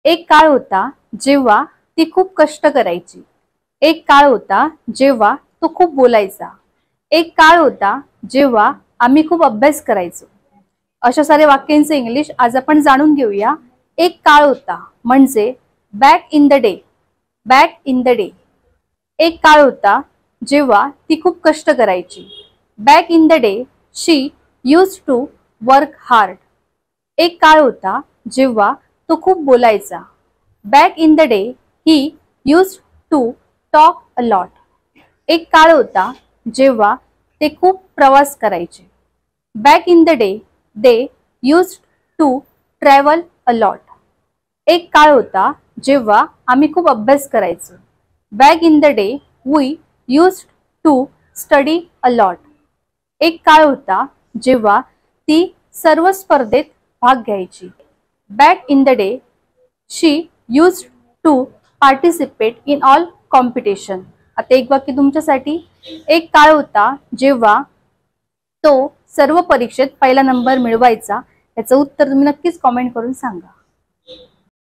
एक काळ होता जेव्हा ती खूप कष्ट करायची. एक काळ होता जेव्हा तो खूप बोलायचा. एक काळ होता जेव्हा आम्ही खूप अभ्यास करायचो. अशा सारे वाक्यांचे इंग्लिश आज आपण जाणून घेऊया. एक काळ होता म्हणजे back in the day. Back in the day. एक काळ होता जेव्हा ती खूप कष्ट करायची. Back in the day she used to work hard. एक काळ होता जेव्हा तो खूप बोलायचा. Back in the day he used to talk a lot. एक काळ होता जेव्हा ते खूप प्रवास करायचे. Back in the day they used to travel a lot. एक काळ होता जेव्हा आम्ही खूप अभ्यास करायचो. Back in the day we used to study a lot. एक काळ होता जेव्हा ती सर्व स्पर्धेत भाग घ्यायची. Back in the day she used to participate in all competition. आता एक वाक्य तुमच्यासाठी. एक काळ होता जेव्हा तो सर्व परीक्षेत पहिला नंबर मिळवायचा. याचं उत्तर तुम्ही नक्कीच कॉमेंट करून सांगा.